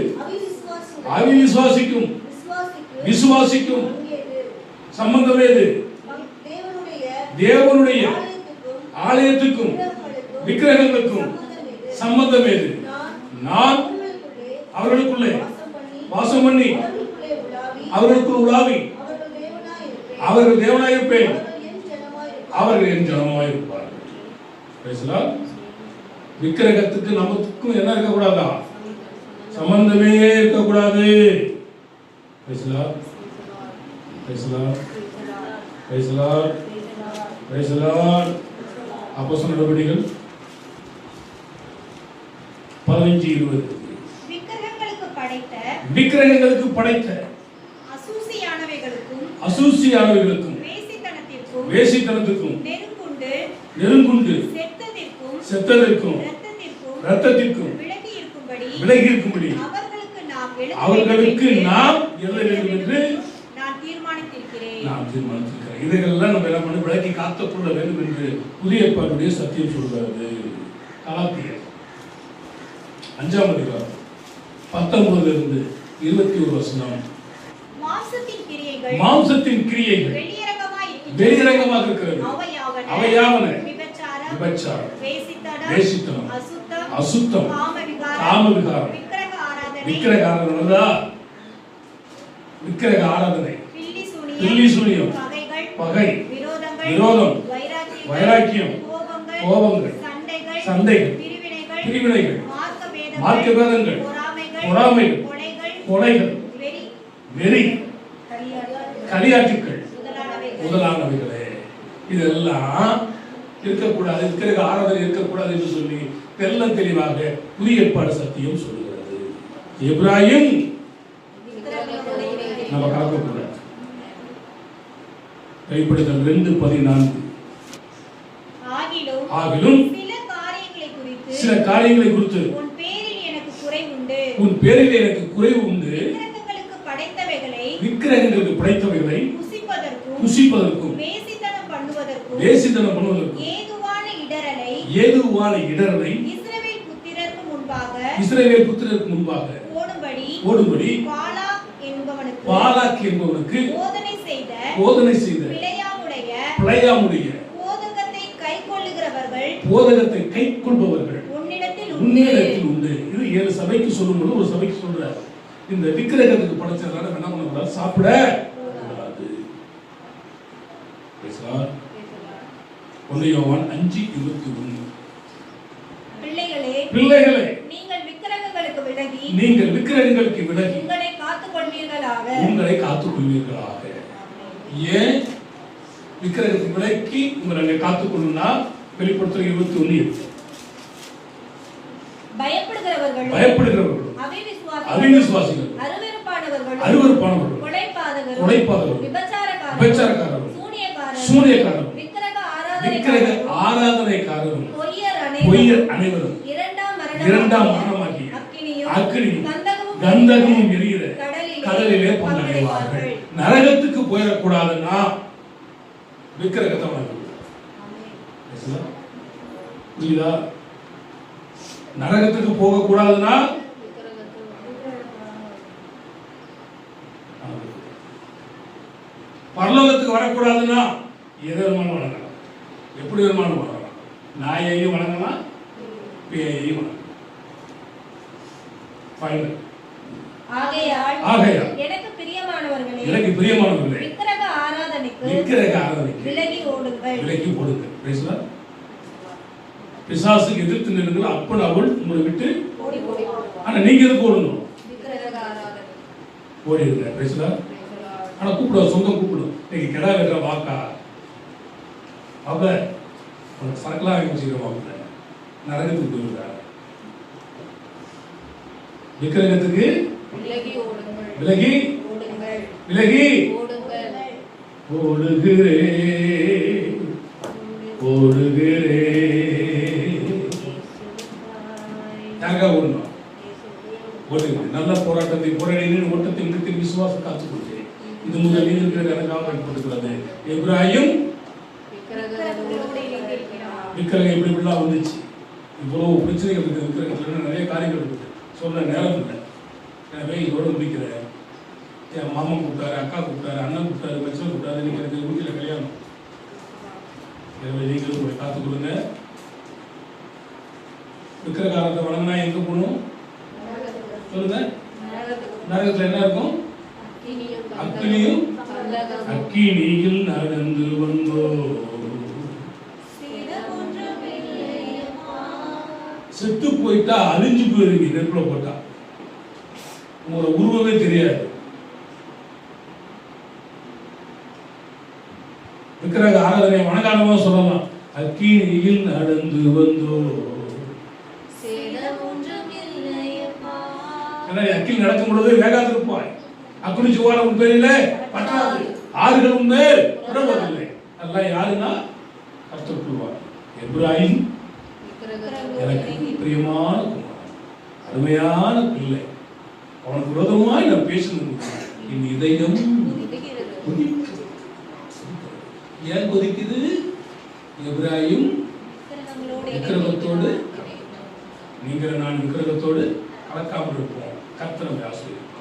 அவிவிசுவாசிக்கும் விசுவாசிக்கும் சம்பந்தமேது? தேவனுடைய ஆலயத்துக்கும் விக்கிரகங்களுக்கும் சம்பந்தமேது? நான் அவர்களுக்குள்ளே வாசம் பண்ணி அவர்களுக்குள் உலாவி அவர்கள் தேவனாயிருப்பேன், அவர்கள் என் ஜனமாயிருப்பார்கள். விக்கிரகத்துக்கு நமக்கும் என்ன இருக்கக்கூடாதா? சம்பந்தமே இருக்கக்கூடாது. அப்போஸ்தலர் நடவடிக்கைகள் 15:20. விக்கிரகங்களுக்கு படைத்த அசூசியானவைகளுக்கும் வேசித்தனத்துக்கும் நெருங்குண்டு செத்ததற்கும் இரத்தத்திற்கும் விலகி இருக்கும்படி அவர்களுக்கு நாம் எழுத வேண்டும் என்று நான் தீர்மானித்திருக்கிறேன். இதையெல்லாம் நம்ம என்ன பண்ணி விலக்கி காத்துக்கொள்ள வேண்டும் என்று புதிய ஏற்பாட்டுடைய சத்தியம் சொல்கிறது. கலாத்தியர் 5ஆம் அதிகாரம் 19 to 21 வசனம். மாம்சத்தின் கிரியைகள் வெளியரங்கமாக இருக்கிறது. அவையாவன விபச்சாரம், வேசித்தனம், அசுத்தம், காமவிகாரம், விக்கிரக ஆராதனை, பில்லி சூனியம், பகை, விரோதம், வைராக்கியம், கோபங்கள், சண்டைகள், பிரிவினைகள், மார்க்க பேதங்கள், பொறாமைகள், கொலைகள், வெறி, களியாட்டுக்கள் முதலானவைகளே. இதெல்லாம் இருக்கக்கூடாது, விக்கிரக ஆராதனை இருக்கக்கூடாது என்று சொல்லி தெல்ல தெளிவாக புதிய ஏற்பாடு சத்தியம் சொல்லுகிறது. எபிராயிம் நம்ம காக்கக்கூடாது. கைப்படுத்தல் 2:14. ஆகிலும் சில காரியங்களை குறித்து உன் பேரில் எனக்கு குறைவு உண்டு. விக்கிரகங்களுக்கு படைத்தவைகளை புசிப்பதற்கும் வேசித்தனம் பண்ணுவதற்கும் ஏதுவான இடரலை இஸ்ரவேல் புத்திரருக்கு முன்பாக ஓடும்படி பாலாக் என்பவனுக்கு போதனை செய்த பிழையாமுடைய போதகத்தை கைக்கொள்பவர்கள் உன்னிடத்தில் உண்டு. இது 7 சபைக்கு சொல்லும்போது ஒரு சபைக்கு சொல்றார், இந்த விக்கிரகத்துக்கு படைச்சதால என்ன பண்ணக்கூடாது? சாப்பிட கூடாது. யோவான் 5:21. பிள்ளைகளே நீங்கள் விக்கிரகங்களுக்கு விலகி உங்களை காத்துக் கொள்வீர்களாக. ஏன் விக்கிரகத்துக்கு விலக்கி உங்களை காத்துக் கொள்ளுனா? வெளிப்படுத்தல் 21. பயப்படுகிறவர்கள், அவிசுவாசிகள், அருவருப்பானவர்கள், கொலைபாதகர்கள், விபச்சாரக்காரர்கள், சூனியக்காரர்கள், விக்கிரக ஆராதனைக்காரரும், பொய்யர் அனைவரும் இரண்டாம் மரணமாகிய அக்கினியும் கந்தகமும் எரிகிற கடலிலே பங்கடைவார்கள். நரகத்துக்கு போயிடக்கூடாதுன்னா விக்கிரகத்தை வணங்கக்கூடாது. புரியுதா? நரகத்துக்கு போக கூடாதுன்னா பரலோகத்துக்கு வரக்கூடாதுன்னா எதை வேணுமானு வணங்கலாம், எப்படி வேணுமானு வணங்கலாம். நாயையும் வணங்கலாம், பேயையும் வணங்கலாம். ஆகையால் எனக்கு பிரியமானவர்களே விக்கிரக ஆராதனைக்கு விலகி ஓடுங்கள். பிசாசுக்கு எதிர்த்து நில்லுங்கள், அப்பன் அவள் உங்களை விட்டு. ஆனா நீங்க எதுக்கு ஓடணும்? ஓடிடுங்க பேசல. ஆனால் கூப்பிடுவோம், சொந்தம் கூப்பிடும். இன்னைக்கு கிடா வெட்டுற வாக்கா அப்ப உனக்கு சரக்கெல்லாம் வாங்கி வச்சுக்கிறோம். அப்ப நரகத்துக்கு போயிருக்கா. விக்கிரகத்துக்கு விலகி ஓடுங்கள், விலகி ஓடுங்கள், விலகி ஓடுங்கள், ஓடுகிறே ஓடுகிறே. யாருக்கா ஓடணும்? ஓடுங்க. நல்ல போராட்டத்தை போராடினேன், ஓட்டத்தை முடித்து விசுவாசம் காத்துக் கொண்டேன். இது முதல் இருக்கிற கணக்காக வைக்கப்பட்டிருக்கிறது. எப்ராஹிம் விக்கிரகம் எப்படி இப்படிலாம் வந்துச்சு. இவ்வளவு பிரச்சனைகள் இருக்குது விக்கிரகத்தில், நிறைய காரியங்கள் இருக்குது. சொல்ல நேரம் இல்லை. எனவே இதோடு முடிக்கிறேன். என் மாமன் கூப்பிட்டாரு, அக்கா கூப்பிட்டாரு, அண்ணன் கூப்பிட்டாரு, மச்சன் கூப்பிட்டாரு. இன்னைக்கு எனக்கு வீட்டில் கல்யாணம். எனவே நீங்களும் உங்களை காத்துக்கொள்ளுங்க. விக்கிரகாரத்தை வணங்கினா எங்க போகணும் சொல்லுங்க? நரகத்தில் என்ன இருக்கும்? அக்கினியும் அக்கினியில் நடந்து வந்தோ. செத்து போயிட்டா அழிஞ்சு போயிருங்க. நெருப்புல போட்டா உங்களோட உருவமே தெரியாது. விக்கிரக ஆராதனை வணங்காதவங்க சொல்லலாம், அக்கினியில் நடந்து வந்தோ. ஏன்னா அக்கில் நடக்கும் பொழுது வேகாதிருப்பாய். அக்குனி ஜுவாலை உன் பேரில பற்றாது, ஆறுகள் உன் மேல் புறப்பதில்லை. அதெல்லாம் யாருன்னா கர்த்தருக்குள்வார். எப்ராஹிம் எனக்கு பிரியமான குமாரன், அருமையான பிள்ளை. அவனுக்கு விரோதமாய் நான் பேசணும். என் இதயம் ஏன் கொதிக்குது? எப்ராஹிம் விக்கிரகத்தோடு, நீங்கள் நான் விக்கிரகத்தோடு கலக்காமல் இருப்போம். கர்த்தர் நம்மை ஆசீர்வதிப்பார்.